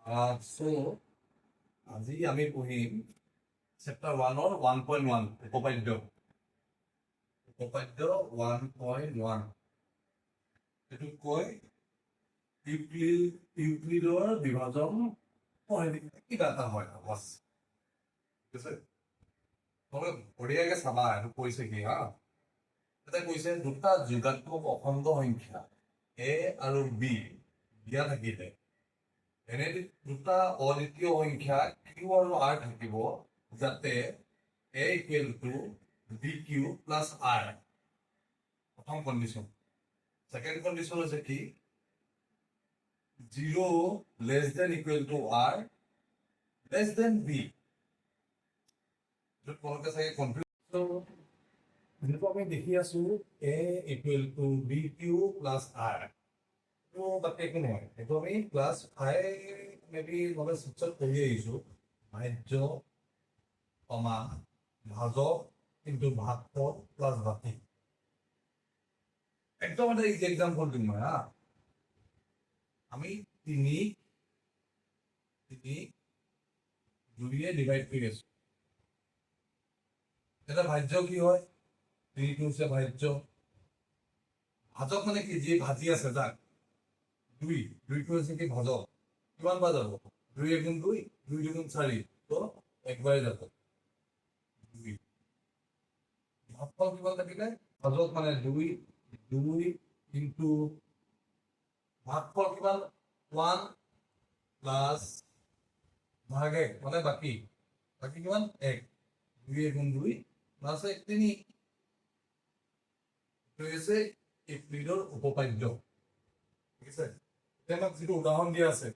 So আজি আমি পঢ়িম চেপ্টাৰ 1-ৰ 1.1 উপপাদ্য 1.1 এইটো কয় ইউক্লিডৰ বিভাজন কিবা এটা হয় বাছ ঠিক আছে তবে বঢ়িয়াকে চাবা এইটো কৈছে কি হা এটা কৈছে দুটা যোগাত্মক অখণ্ড সংখ্যা এ আৰু বি দিয়া থাকিলে এনে দুটা অদ্বিতীয় সংখ্যা কিউ আৰু আৰ থাকিব যাতে a equal to b q plus r প্ৰথম কণ্ডিশ্যন ছেকেণ্ড কণ্ডিশ্যন হৈছে কি 0 less than equal to r less than b তোমালোকে চাগে কনফিউজ যিটো আমি দেখি আছো a equal to b q plus r বাকী একো নহয় এইটো আমি ক্লাছ 5 মেবি নহ'লে 6ত পঢ়ি আহিছোঁ ভাজ্য কমা ভাজক কিন্তু ভাগফল প্লাছ বাকী একদম এটা ইজি এক্সাম্পল দিম মই হা আমি তিনি দুইয়ে ডিভাইড কৰি আছো এটা ভাজ্য কি হয় তিনিটো হৈছে ভাজ্য ভাজক মানে কি যি ভাজি আছে যাক দুইটো হৈছে কি ভাজক কিমান বাৰ যাব 2 এগুণ 2 2 দুগুণ 4 তো একবাৰে যাব ভাগফল কিমান থাকিলে ভাজক মানে 2 ইনটু ভাগফল কিমান 1 প্লাস ভাগ 1 মানে বাকি কিমান 1 2 এগুণ 2 প্লাস 1 3 তো হৈছে ইউক্লিডৰ উপপাদ্য ঠিক আছে তেমক যিটো উদাহৰণ দিয়া আছে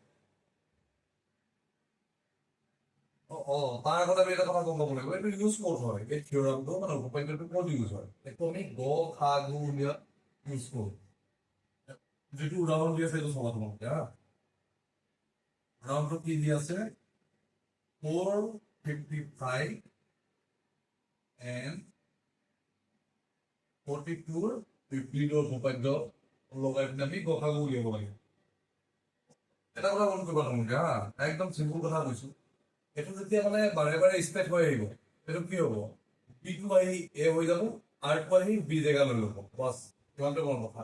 তাৰ আগতে আমি এটা কথা গম পাব লাগিব এইটো ইউজ ক'ত হয় এই থিওৰামটো মানে উপপাদ্যটো ক'ত ইউজ হয় এইটো আমি গ খা গু উলিয়াত ইউজ কৰোঁ যিটো উদাহৰণ দি আছে এইটো চাবা তোমালোকে হা উদাহৰণটো কি দি আছে 455 and 42 ইউক্লিডৰ উপপাদ্য লগাই পিনে আমি গ খা গু উলিয়াব লাগে এটা কথা মন কৰিবা তোমালোকে হা একদম চিম্পল কথা কৈছো এইটো যেতিয়া মানে বাৰে বাৰে স্প্ৰেড হৈ আহিব এইটো কি হ'ব বিটো আহি এ হৈ যাব আৰটো আহি বি জেগা লৈ ল'ব বাছ কিমানটো মন কথা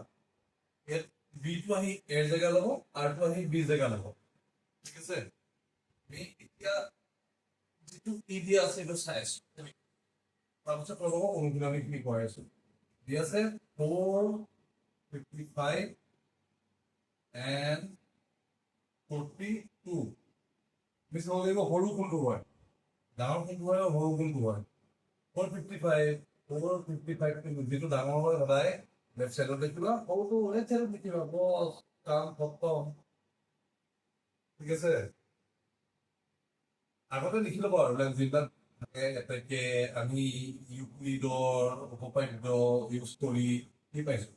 বিটো আহি এৰ জেগা ল'ব আৰটো আহি বি জেগা ল'ব ঠিক আছে আমি এতিয়া যিটো ই দিয়া আছে এইটো চাই আছো তাৰপিছত ক'ব অনুশীলনী খিনি কৰি আছো দি আছে 455 and 42 মিছ হ'ব লাগিব সৰু কোনটো হয় ডাঙৰ কোনটো হয় সৰু কোনটো হয় 455 যিটো ডাঙৰ হয় সদায় লেফ্ট চাইডত দেখিবা সৰুটো লেফ্ট চাইডত দেখিবা বছ কাম খতম ঠিক আছে আগতে লিখি ল'ব আৰু যিবিলাক থাকে এটাকে আমি ইউক্লিডৰ উপপাদ্য ইউজ কৰি কি পাইছো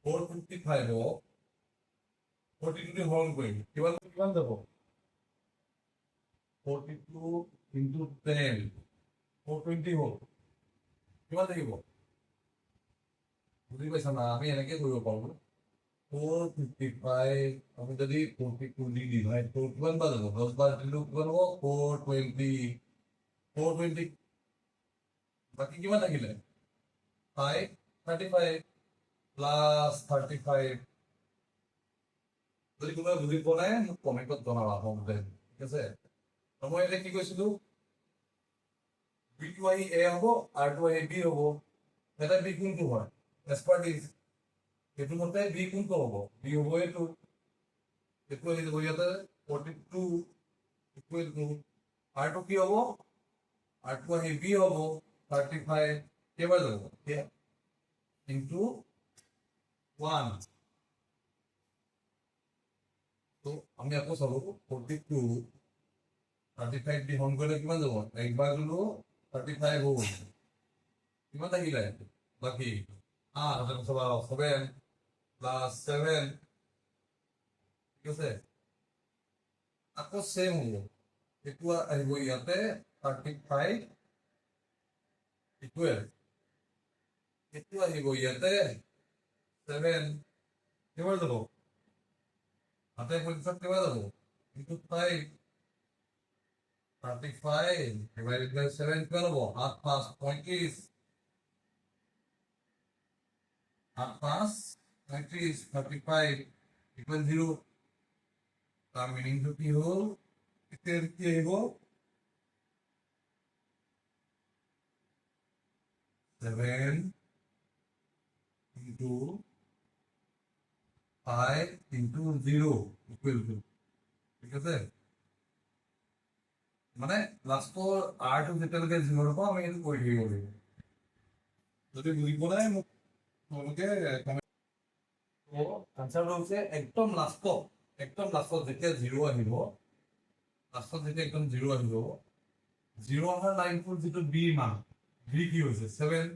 455 42 হৰণ কৰিম কিমান যাব 42 into 10 420 হ'ল কিমান থাকিব বুজি পাইছা না আমি এনেকে কৰিব পাৰো 455 আমি যদি 42 দি ডিভাইড কৰো কিমান বাৰ যাব 10 বাৰ দিলেও কিমান হ'ব 420 বাকী কিমান থাকিলে 35 প্লাস 35 যদি কোনোবাই বুজি পোৱা নাই মোক কমেণ্টত জনাবা ঠিক আছে মই এতিয়া কি কৈছিলো বিটো আহি এ হ'ব আৰটো আহি বি হ'ব এটা বি কোনটো হয় এজ পাৰ দিছ এইটো মতে বি কোনটো হ'ব বি হ'ব এইটো আহি যাব ইয়াতে 42 ইকুৱেল টু আৰটো কি হ'ব আৰটো আহি বি হ'ব 35 কেইবাৰ যাব ইনটু 1 তো আমি আকৌ চালো 42 35 দি হৰণ কৰিলে কিমান যাব একবাৰ গ'লো 35 হ'ল কিমান থাকিলে বাকী 7 প্লাস 7 ঠিক আছে আকৌ সেম হ'ব এইটো আহিব ইয়াতে 35 ইকুৱেল এইটো আহিব ইয়াতে 7 কেইবাৰ যাব হাতে পৰীক্ষাত কেইবাৰ যাব into 5. 35 divided by 7 12. Half past 20. Half past 20 is 35 equal 0. Meaning to কি হল এর কি হইব 7 into 5 into 0 equal to ঠিক আছে মানে লাস্টৰ r টো যেতিয়ালৈকে 0 পাম আমি এইটো কৰি থাকিব লাগিব যদি বুজি পোৱা নাই মোক তোমালোকে তো আনসাৰটো হৈছে একদম লাষ্টত যেতিয়া 0 আহিব লাষ্টত যেতিয়া একদম 0 আহিব 0 অহাৰ লাইনটোৰ যিটো b মান b কি হৈছে 7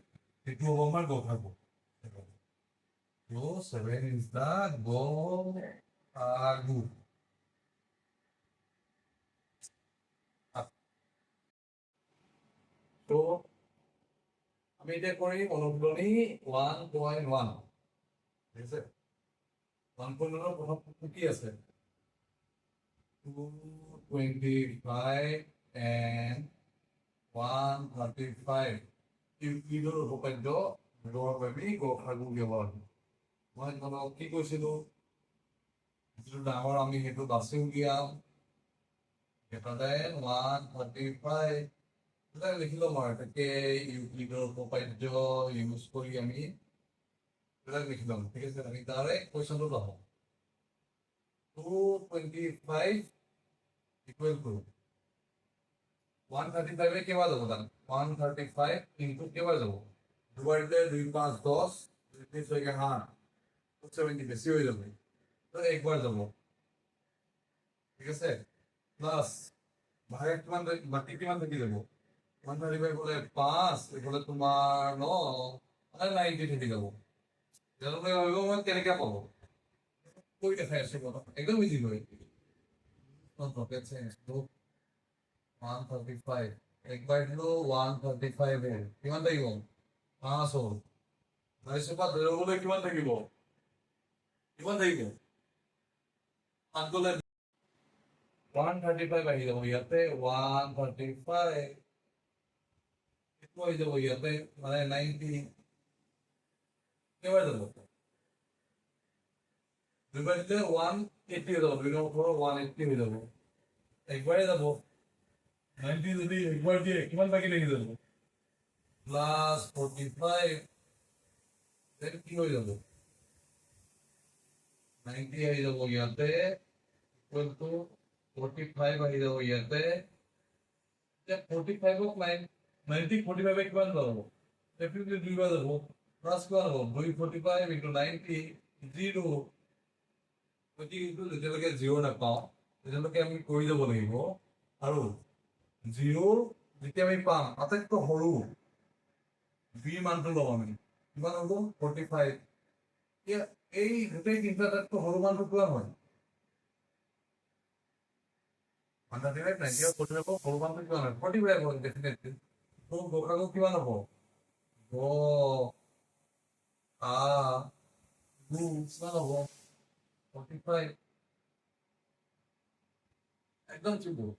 সেইটো হ'ব আমাৰ গঠাটো so 7 is the গঠাটো তো আমি এতিয়া কৰিম অনুশীলনী 1.1 ঠিক আছে 1.1 ৰ প্ৰথম কি আছে 225 and 135 ইউক্লিডৰ উপপাদ্য ব্যৱহাৰ কৰি গঠাটো ব্যৱহাৰ মই তোমাক কি কৈছিলো যিটো ডাঙৰ আমি সেইটো বাছি উলিয়াম এটাতে 135 এটা লিখি ল'ম আৰু তাকে ইউক্লিডৰ উপপাদ্য ইউজ কৰি আমি এটা লিখি ল'ম ঠিক আছে আমি তাৰে কুৱেশ্যনটো ল'ম 225 equal to 135 এ কেবা যাব তান 135 into কেবা যাব ডিভাইডেড 2 5 10 this হৈ গেল 70 বেশি হৈ যাবে তো একবার যাব ঠিক আছে প্লাস ভাগে কিমান বাকি কিমান থাকি যাব 135 বলে 5 এগুলো তোমার 9 আর 90 থাকি যাব যেন হইব মই কেনেকে পাবো কই দেখাই আছে কথা একদম ইজি হয় রকেট সায়েন্স তো 135 একবার হলো 135 এর কিমান থাকিব 5 হল নাইছে পা ধরে বলে কিমান থাকিব কিমান থাকিব আনকলে 135 আহি যাব ইয়াতে 135 কিতো আহি যাব ইয়াতে মানে 90 কেবাৰ যাব দুইবাৰ দিলে 180 হৈ যাব দুই নম্বৰ 180 হৈ যাব একবাৰে যাব 90 যদি একবাৰ দিয়ে কিমান বাকি লাগি যাব প্লাস 45 দেন কি হৈ যাব 90 আহি যাব ইয়াতে ইকুয়াল টু 45 আহি যাব ইয়াতে যে 45 ক 90 45 এ কিমান যাব ডেফিনেটলি দুইবাৰ যাব প্লাস কিমান হ'ব 245 into 90 0 যদি ইনটু যেতিয়ালৈকে 0 নাপাওঁ তেতিয়ালৈকে আমি কৰি যাব লাগিব আৰু 0 যেতিয়া আমি পাম আটাইতকৈ সৰু b মানটো ল'ম আমি কিমান হ'ব 45 এই গোটেই তিনিটা আটাইতকৈ সৰু মানটো কিমান হয় 135 90 আৰু 45 সৰু মানটো কিমান হয় 45 হয় ডেফিনেটলি তো গসাগু কিমান হ'ব গ আ গু কিমান হ'ব 45 একদম চিম্পল